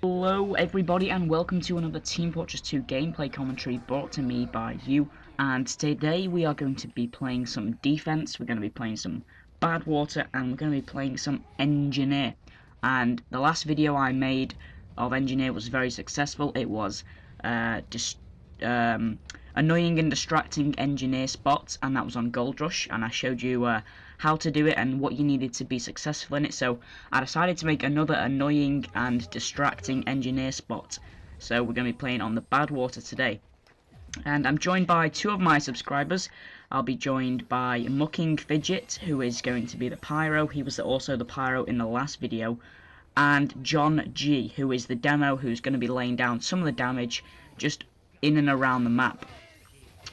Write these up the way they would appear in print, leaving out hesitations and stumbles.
Hello everybody and welcome to another Team Fortress 2 gameplay commentary brought to me by you, and today we are going to be playing some defense, we're going to be playing some Badwater, and we're going to be playing some Engineer. And the last video I made of Engineer was very successful. It was annoying and distracting Engineer spots, and that was on Gold Rush, and I showed you how to do it and what you needed to be successful in it. So I decided to make another annoying and distracting Engineer spot, so we're going to be playing on the Badwater today. And I'm joined by two of my subscribers. I'll be joined by Mucking Fidget, who is going to be the Pyro. He was also the Pyro in the last video. And John G, who is the demo, who's going to be laying down some of the damage just in and around the map.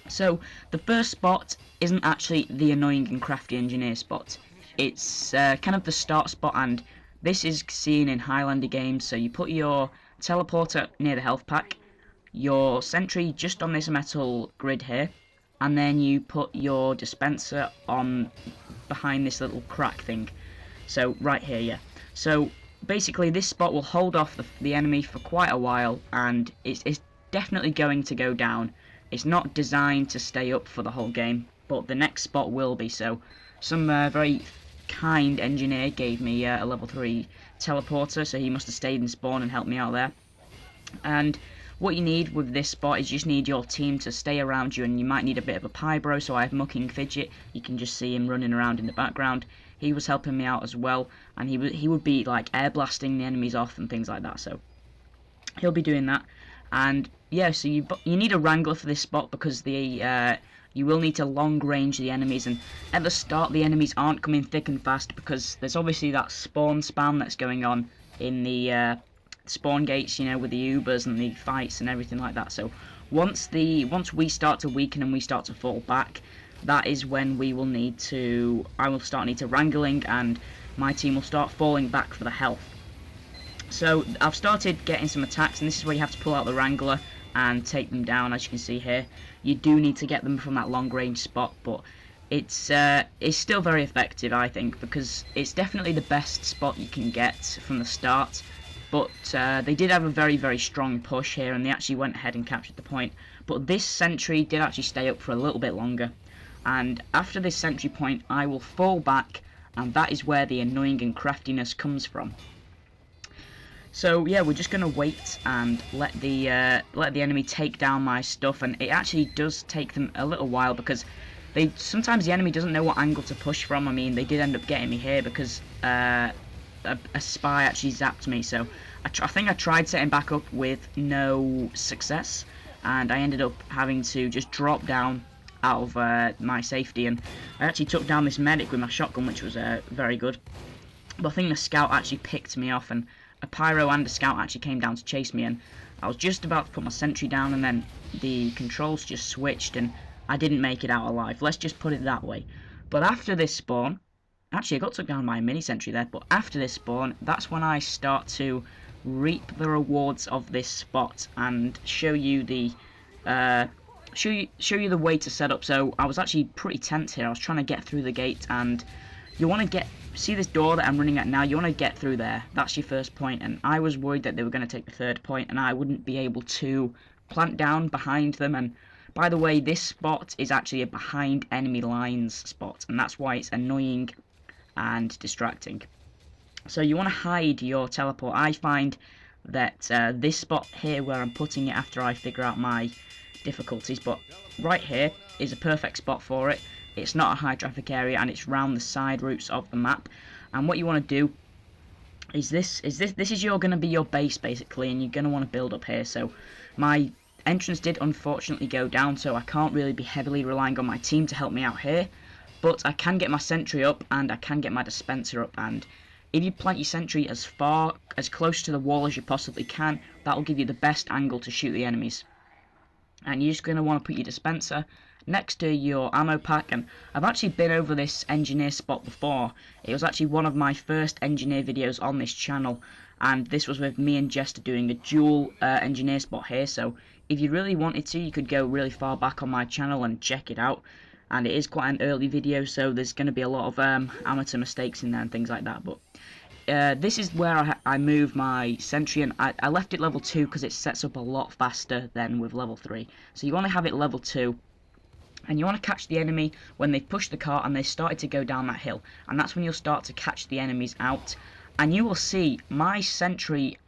So the first spot isn't actually the annoying and crafty Engineer spot. It's kind of the start spot, and this is seen in Highlander games. So you put your teleporter near the health pack, your sentry just on this metal grid here, and then you put your dispenser on behind this little crack thing. So right here, yeah. So basically this spot will hold off the enemy for quite a while, and it's definitely going to go down. It's not designed to stay up for the whole game, but the next spot will be. So some very kind engineer gave me a level 3 teleporter, so he must have stayed in spawn and helped me out there. And what you need with this spot is you just need your team to stay around you, and you might need a bit of a pybro. So I have Mucking Fidget, you can just see him running around in the background. He was helping me out as well, and he would be like air blasting the enemies off and things like that, so he'll be doing that. And yeah, so you need a wrangler for this spot, because you will need to long range the enemies, and at the start the enemies aren't coming thick and fast because there's obviously that spawn spam that's going on in the spawn gates, you know, with the Ubers and the fights and everything like that. So once we start to weaken and we start to fall back, that is when I will need to wrangling, and my team will start falling back for the health. So I've started getting some attacks, and this is where you have to pull out the wrangler and take them down. As you can see here, you do need to get them from that long range spot, but it's still very effective, I think, because it's definitely the best spot you can get from the start. But they did have a very, very strong push here, and they actually went ahead and captured the point. But this sentry did actually stay up for a little bit longer, and after this sentry point I will fall back, and that is where the annoying and craftiness comes from. So yeah, we're just gonna wait and let the enemy take down my stuff, and it actually does take them a little while, because sometimes the enemy doesn't know what angle to push from. I mean, they did end up getting me here because a spy actually zapped me. So I think I tried setting back up with no success, and I ended up having to just drop down out of my safety, and I actually took down this medic with my shotgun, which was very good. But I think the scout actually picked me off, and a pyro and a scout actually came down to chase me, and I was just about to put my sentry down, and then the controls just switched and I didn't make it out alive. Let's just put it that way. But after this spawn, actually I got took down by a mini sentry there, but after this spawn, that's when I start to reap the rewards of this spot and show you the show you the way to set up. So I was actually pretty tense here. I was trying to get through the gate, and you want to see this door that I'm running at now, you want to get through there. That's your first point, and I was worried that they were going to take the third point and I wouldn't be able to plant down behind them. And by the way, this spot is actually a behind enemy lines spot, and that's why it's annoying and distracting. So you want to hide your teleport. I find that this spot here, where I'm putting it after I figure out my difficulties, but right here is a perfect spot for it. It's not a high traffic area, and it's round the side routes of the map. And what you want to do is this is going to be your base basically, and you're going to want to build up here. So my entrance did unfortunately go down, so I can't really be heavily relying on my team to help me out here, but I can get my sentry up and I can get my dispenser up. And if you plant your sentry as close to the wall as you possibly can, that will give you the best angle to shoot the enemies. And you're just going to want to put your dispenser next to your ammo pack. And I've actually been over this engineer spot before. It was actually one of my first engineer videos on this channel, and this was with me and Jester doing a dual engineer spot here. So if you really wanted to, you could go really far back on my channel and check it out. and it is quite an early video, so there's going to be a lot of amateur mistakes in there and things like that. But this is where I move my sentry, and I left it level 2 because it sets up a lot faster than with level 3. So you want to have it level 2, and you want to catch the enemy when they push the cart and they started to go down that hill, and that's when you'll start to catch the enemies out. And you will see my sentry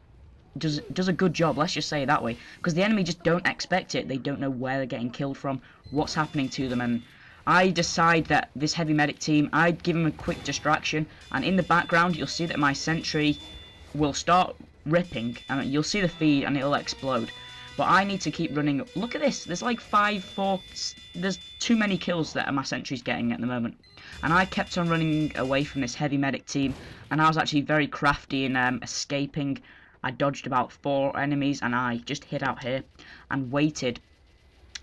does a good job, let's just say it that way, because the enemy just don't expect it. They don't know where they're getting killed from, what's happening to them, and I decide that this heavy medic team, I'd give them a quick distraction, and in the background you'll see that my sentry will start ripping, and you'll see the feed and it'll explode. But I need to keep running. Look at this, there's like 4, there's too many kills that my sentry's getting at the moment. And I kept on running away from this heavy medic team, and I was actually very crafty in escaping. I dodged about 4 enemies, and I just hid out here and waited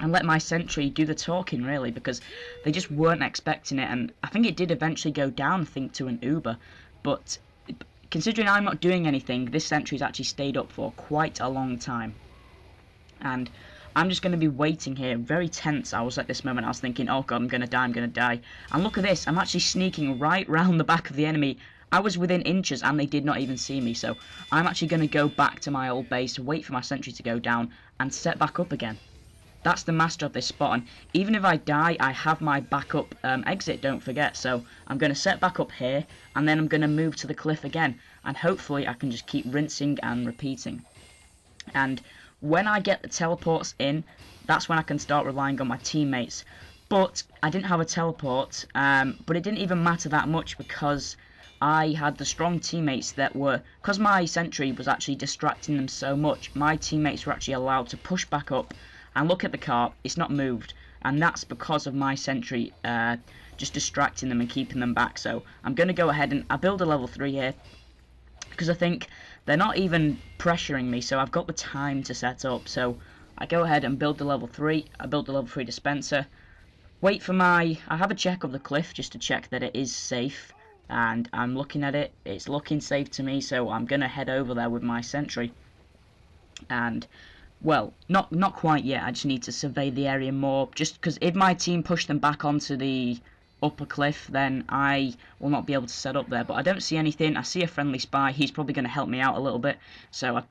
and let my sentry do the talking, really, because they just weren't expecting it. And I think it did eventually go down, I think, to an Uber, but considering I'm not doing anything, this sentry's actually stayed up for quite a long time. And I'm just going to be waiting here, very tense. I was at this moment, I was thinking, oh god, I'm going to die, I'm going to die. And look at this, I'm actually sneaking right round the back of the enemy. I was within inches and they did not even see me, so I'm actually going to go back to my old base, wait for my sentry to go down, and set back up again. That's the master of this spot, and even if I die, I have my backup exit, don't forget. So I'm going to set back up here, and then I'm going to move to the cliff again, and hopefully I can just keep rinsing and repeating. And when I get the teleports in, that's when I can start relying on my teammates. But I didn't have a teleport, but it didn't even matter that much because I had the strong teammates that were, because my sentry was actually distracting them so much, my teammates were actually allowed to push back up and look at the cart, it's not moved, and that's because of my sentry just distracting them and keeping them back. So I'm going to go ahead and I build a level 3 here, because I think they're not even pressuring me, so I've got the time to set up. So I go ahead and build the level 3, I build the level 3 dispenser, wait for I have a check of the cliff just to check that it is safe. And I'm looking at it, it's looking safe to me, so I'm going to head over there with my sentry. And, well, not quite yet, I just need to survey the area more, just because if my team push them back onto the upper cliff, then I will not be able to set up there. But I don't see anything, I see a friendly spy, he's probably going to help me out a little bit, so I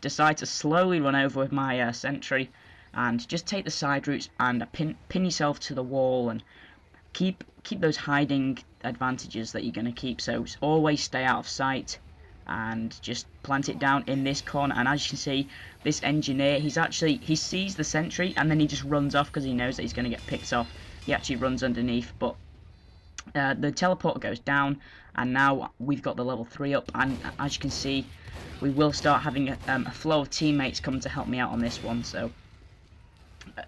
decide to slowly run over with my sentry, and just take the side routes, and pin yourself to the wall, and keep those hiding advantages that you're going to keep. So always stay out of sight and just plant it down in this corner. And as you can see, this engineer, he sees the sentry and then he just runs off because he knows that he's going to get picked off. He actually runs underneath, but the teleporter goes down, and now we've got the level 3 up, and as you can see, we will start having a flow of teammates come to help me out on this one. So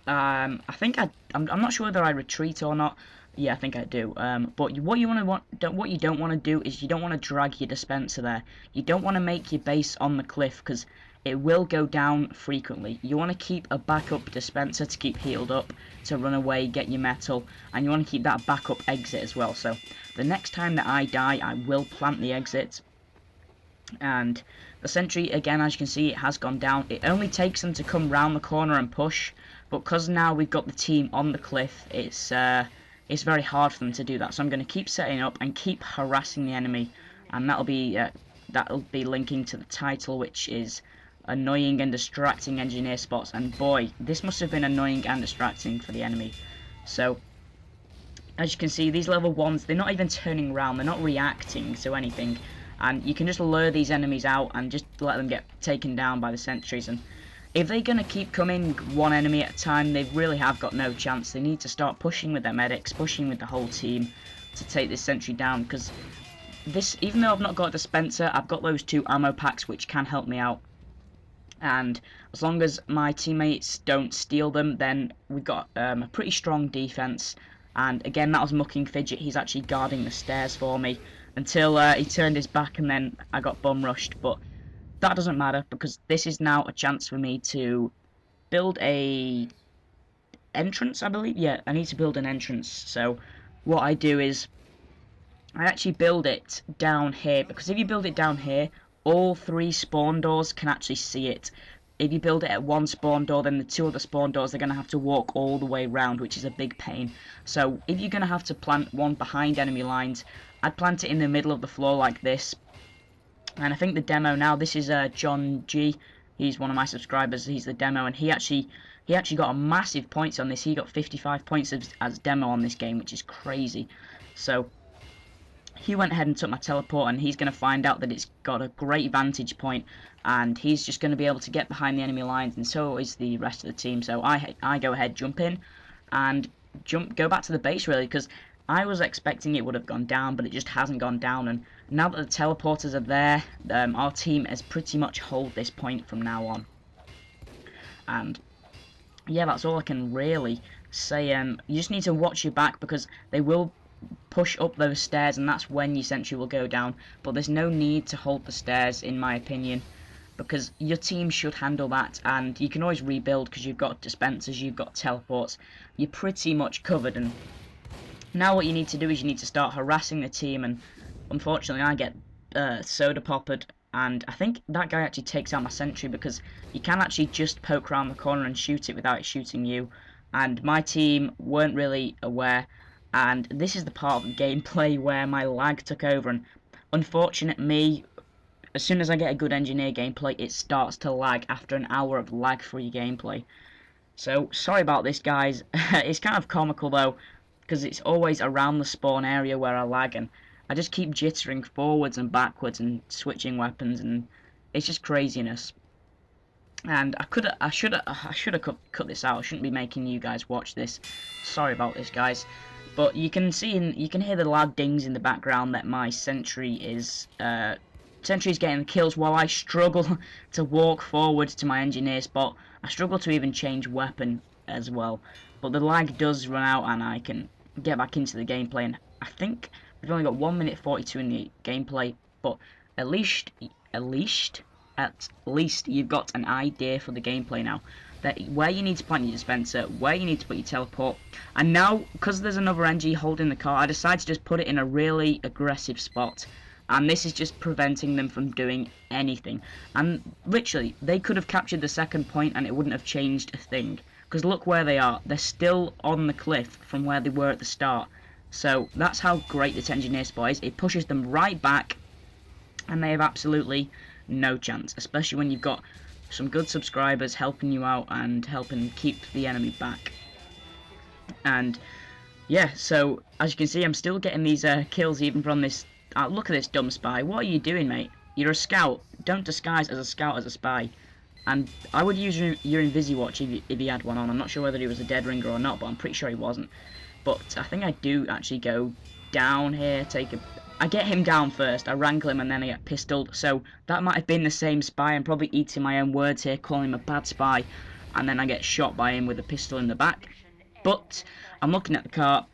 I think I'm not sure whether I retreat or not. Yeah, I think I do. But what you don't want to do is you don't want to drag your dispenser there. You don't want to make your base on the cliff because it will go down frequently. You want to keep a backup dispenser to keep healed up, to run away, get your metal, and you want to keep that backup exit as well. So the next time that I die, I will plant the exit. And the sentry, again, as you can see, it has gone down. It only takes them to come round the corner and push, but because now we've got the team on the cliff, it's very hard for them to do that. So I'm going to keep setting up and keep harassing the enemy, and that'll be linking to the title, which is annoying and distracting engineer spots. And boy, this must have been annoying and distracting for the enemy. So as you can see, these level 1s, they're not even turning around, they're not reacting to anything, and you can just lure these enemies out and just let them get taken down by the sentries. And if they're going to keep coming one enemy at a time, they really have got no chance. They need to start pushing with their medics, pushing with the whole team to take this sentry down, because this, even though I've not got a dispenser, I've got those 2 ammo packs which can help me out. And as long as my teammates don't steal them, then we've got a pretty strong defense. And again, that was Mucking Fidget, he's actually guarding the stairs for me until he turned his back, and then I got bum rushed. But that doesn't matter, because this is now a chance for me to build a entrance, I believe. Yeah, I need to build an entrance. So what I do is I actually build it down here, because if you build it down here, all 3 spawn doors can actually see it. if you build it at one spawn door, then the 2 other spawn doors they're going to have to walk all the way around, which is a big pain. So if you're going to have to plant one behind enemy lines, I'd plant it in the middle of the floor like this. And I think the demo now, this is John G. He's one of my subscribers. He's the demo, and he actually got a massive points on this. He got 55 points as demo on this game, which is crazy. So he went ahead and took my teleport, and he's going to find out that it's got a great vantage point, and he's just going to be able to get behind the enemy lines, and so is the rest of the team. So I go ahead, jump in, and go back to the base, really, because I was expecting it would have gone down, but it just hasn't gone down. And now that the teleporters are there, our team has pretty much hold this point from now on. And yeah, that's all I can really say. You just need to watch your back, because they will push up those stairs, and that's when your sentry will go down. But there's no need to hold the stairs, in my opinion, because your team should handle that, and you can always rebuild because you've got dispensers, you've got teleports, you're pretty much covered. And now what you need to do is you need to start harassing the team, and unfortunately I get soda poppered, and I think that guy actually takes out my sentry, because you can actually just poke around the corner and shoot it without it shooting you, and my team weren't really aware. And this is the part of the gameplay where my lag took over, and unfortunate me, as soon as I get a good engineer gameplay, it starts to lag after an hour of lag-free gameplay. So sorry about this, guys. It's kind of comical though, because it's always around the spawn area where I lag, and I just keep jittering forwards and backwards and switching weapons, and it's just craziness. And I should have cut this out. I shouldn't be making you guys watch this. Sorry about this, guys. But you can hear the loud dings in the background that my sentry is getting the kills while I struggle to walk forward to my engineer spot. I struggle to even change weapon as well. But the lag does run out, and I can get back into the gameplay. And I think we've only got 1 minute 42 in the gameplay, but at least you've got an idea for the gameplay now. That where you need to plant your dispenser, where you need to put your teleport. And now, because there's another NG holding the car, I decided to just put it in a really aggressive spot. And this is just preventing them from doing anything. And literally, they could have captured the second point and it wouldn't have changed a thing. Because look where they are. They're still on the cliff from where they were at the start. So that's how great this engineer spot is. It pushes them right back, and they have absolutely no chance. Especially when you've got some good subscribers helping you out and helping keep the enemy back. And yeah, so as you can see, I'm still getting these kills even from this. Look at this dumb spy. What are you doing, mate? You're a scout. Don't disguise as a scout as a spy. And I would use your Invisiwatch if he had one on. I'm not sure whether he was a dead ringer or not, but I'm pretty sure he wasn't. But I think I do actually go down here, I get him down first, I wrangle him, and then I get pistoled. So that might have been the same spy. I'm probably eating my own words here, calling him a bad spy, and then I get shot by him with a pistol in the back. But I'm looking at the car,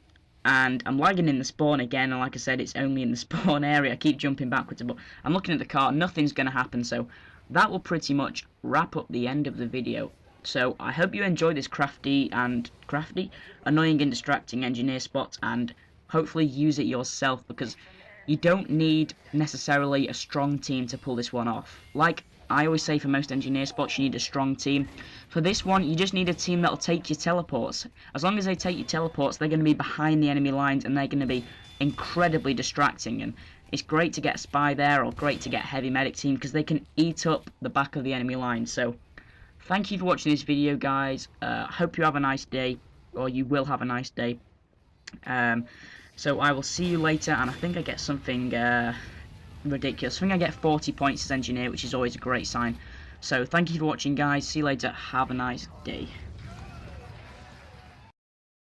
and I'm lagging in the spawn again, and like I said, it's only in the spawn area. I keep jumping backwards, but I'm looking at the car, nothing's going to happen. So that will pretty much wrap up the end of the video. So I hope you enjoyed this crafty, annoying and distracting engineer spot, and hopefully use it yourself, because you don't need necessarily a strong team to pull this one off. Like I always say, for most engineer spots you need a strong team. For this one, you just need a team that'll take your teleports. As long as they take your teleports, they're going to be behind the enemy lines, and they're going to be incredibly distracting. And it's great to get a spy there, or great to get a heavy medic team, because they can eat up the back of the enemy line. So thank you for watching this video, guys. Hope you have a nice day, or you will have a nice day. So I will see you later, and I think I get something ridiculous. I think I get 40 points as engineer, which is always a great sign. So thank you for watching, guys. See you later. Have a nice day.